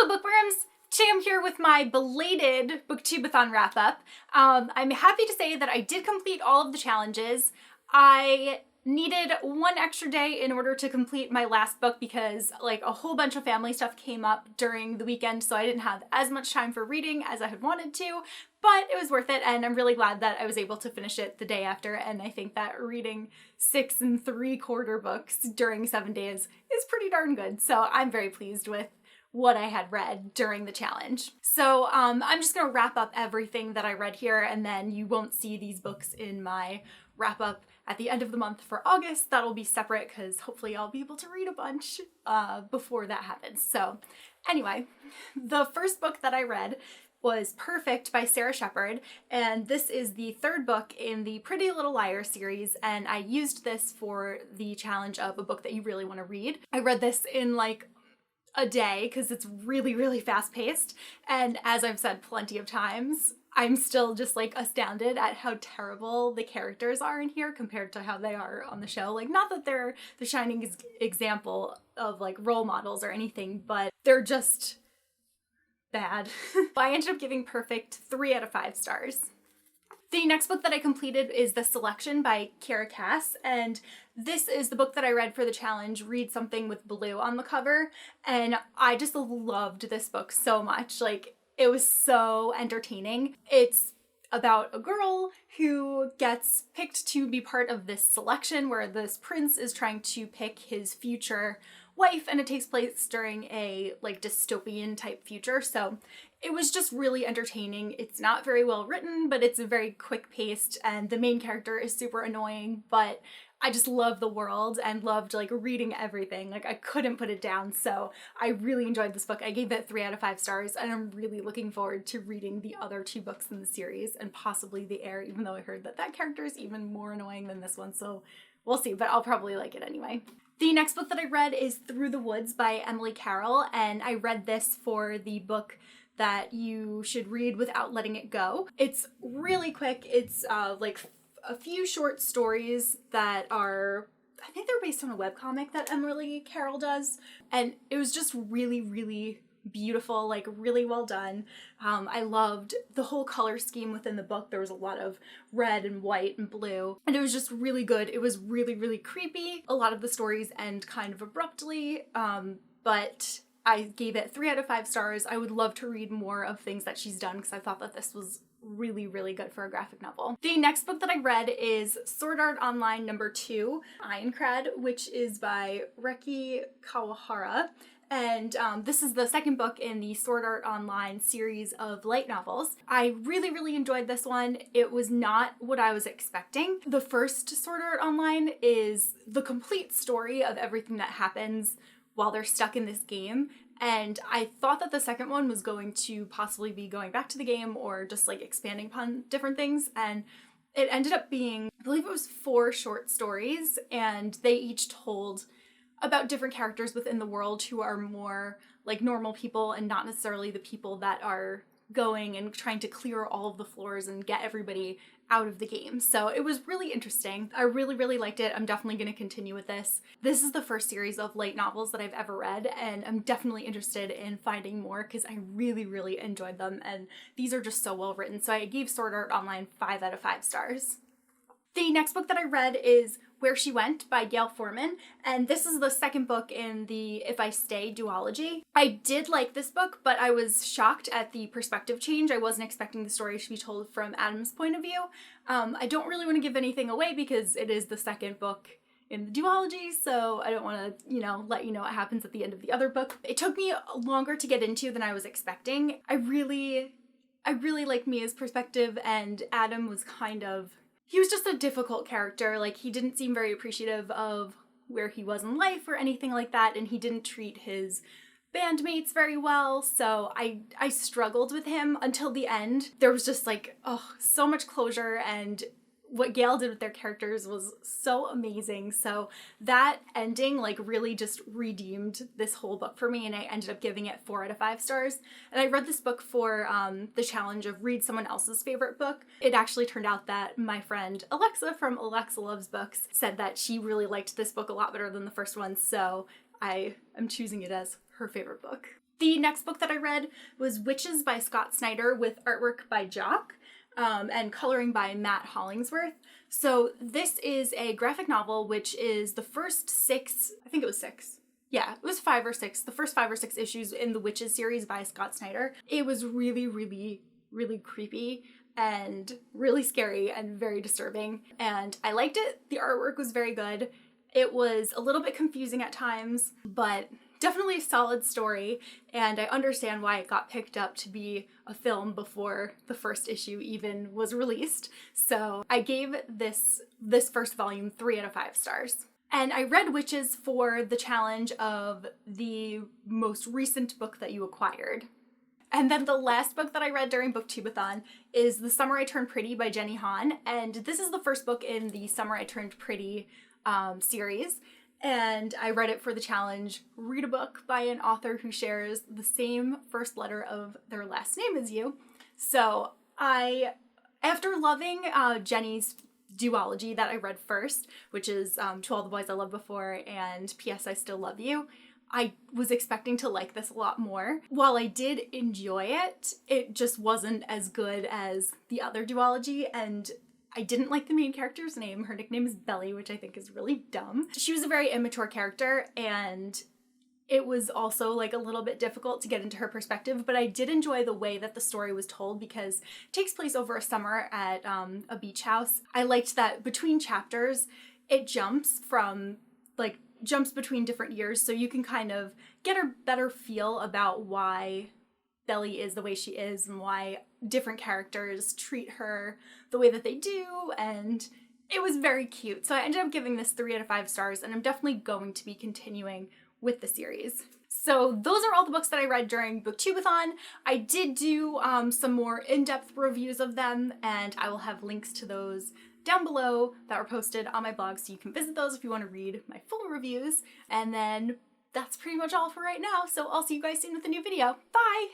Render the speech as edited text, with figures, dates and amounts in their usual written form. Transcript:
Hello bookworms! Today I'm here with my belated Booktube-A-Thon Wrap Up. I'm happy to say that I did complete all of the challenges. I needed one extra day in order to complete my last book because like a whole bunch of family stuff came up during the weekend, so I didn't have as much time for reading as I had wanted to, but it was worth it, and I'm really glad that I was able to finish it the day after. And I think that reading 6 3/4 books during 7 days is pretty darn good, so I'm very pleased with what I had read during the challenge. So I'm just gonna wrap up everything that I read here, and then you won't see these books in my wrap up at the end of the month for August. That'll be separate because hopefully I'll be able to read a bunch before that happens. So anyway, the first book that I read was Perfect by Sarah Shepard, and this is the third book in the Pretty Little Liars series, and I used this for the challenge of a book that you really want to read. I read this in like a day because it's really, really fast paced, and as I've said plenty of times, I'm still just like astounded at how terrible the characters are in here compared to how they are on the show. Like, not that they're the shining example of like role models or anything, but they're just bad. I ended up giving Perfect 3 out of 5 stars. The next book that I completed is The Selection by Kara Cass, and this is the book that I read for the challenge, Read Something with Blue on the cover, and I just loved this book so much. Like, it was so entertaining. It's about a girl who gets picked to be part of this selection where this prince is trying to pick his future wife, and it takes place during a like dystopian type future. So it was just really entertaining. It's not very well written, but it's very quick paced, and the main character is super annoying, but I just love the world and loved like reading everything. Like, I couldn't put it down. So I really enjoyed this book. I gave it 3 out of 5 stars, and I'm really looking forward to reading the other 2 books in the series and possibly The Heir, even though I heard that that character is even more annoying than this one. So we'll see, but I'll probably like it anyway. The next book that I read is Through the Woods by Emily Carroll, and I read this for the book that you should read without letting it go. It's really quick. It's like a few short stories that are, I think they're based on a webcomic that Emily Carroll does, and it was just really, really beautiful, like really well done. I loved the whole color scheme within the book. There was a lot of red and white and blue, and it was just really good. It was really, really creepy. A lot of the stories end kind of abruptly, but I gave it 3 out of 5 stars. I would love to read more of things that she's done because I thought that this was really, really good for a graphic novel. The next book that I read is Sword Art Online #2, Ironclad, which is by Reki Kawahara. And this is the second book in the Sword Art Online series of light novels. I really, really enjoyed this one. It was not what I was expecting. The first Sword Art Online is the complete story of everything that happens while they're stuck in this game. And I thought that the second one was going to possibly be going back to the game or just like expanding upon different things. And it ended up being, I believe it was 4 short stories, and they each told about different characters within the world who are more like normal people and not necessarily the people that are going and trying to clear all of the floors and get everybody out of the game. So it was really interesting. I really, really liked it. I'm definitely going to continue with this. This is the first series of light novels that I've ever read, and I'm definitely interested in finding more because I really, really enjoyed them, and these are just so well written. So I gave Sword Art Online 5 out of 5 stars. The next book that I read is Where She Went by Gail Forman, and this is the second book in the If I Stay duology. I did like this book, but I was shocked at the perspective change. I wasn't expecting the story to be told from Adam's point of view. I don't really want to give anything away because it is the second book in the duology, so I don't want to, let you know what happens at the end of the other book. It took me longer to get into than I was expecting. I really like Mia's perspective, and Adam was he was just a difficult character. Like, he didn't seem very appreciative of where he was in life or anything like that, and he didn't treat his bandmates very well, so I struggled with him until the end. There was just like, so much closure, and what Gail did with their characters was so amazing. So that ending like really just redeemed this whole book for me, and I ended up giving it 4 out of 5 stars. And I read this book for the challenge of read someone else's favorite book. It actually turned out that my friend Alexa from Alexa Loves Books said that she really liked this book a lot better than the first one, so I am choosing it as her favorite book. The next book that I read was Witches by Scott Snyder with artwork by Jock and coloring by Matt Hollingsworth. So this is a graphic novel, which is the first 6, I think it was 6. Yeah, it was 5 or 6, the first 5 or 6 issues in the Witches series by Scott Snyder. It was really, really, really creepy and really scary and very disturbing. And I liked it. The artwork was very good. It was a little bit confusing at times, but definitely a solid story, and I understand why it got picked up to be a film before the first issue even was released. So I gave this first volume 3 out of 5 stars. And I read Witches for the challenge of the most recent book that you acquired. And then the last book that I read during Booktube-A-Thon is The Summer I Turned Pretty by Jenny Han, and this is the first book in the Summer I Turned Pretty series. And I read it for the challenge, read a book by an author who shares the same first letter of their last name as you. So after loving Jenny's duology that I read first, which is To All the Boys I Loved Before and P.S. I Still Love You, I was expecting to like this a lot more. While I did enjoy it, it just wasn't as good as the other duology, and I didn't like the main character's name. Her nickname is Belly, which I think is really dumb. She was a very immature character, and it was also like a little bit difficult to get into her perspective, but I did enjoy the way that the story was told because it takes place over a summer at a beach house. I liked that between chapters, it jumps between different years, so you can kind of get a better feel about why Belly is the way she is and why different characters treat her the way that they do, and it was very cute. So I ended up giving this 3 out of 5 stars, and I'm definitely going to be continuing with the series. So those are all the books that I read during Booktube-A-Thon. I did do some more in-depth reviews of them, and I will have links to those down below that were posted on my blog, so you can visit those if you want to read my full reviews. And then that's pretty much all for right now, so I'll see you guys soon with a new video. Bye!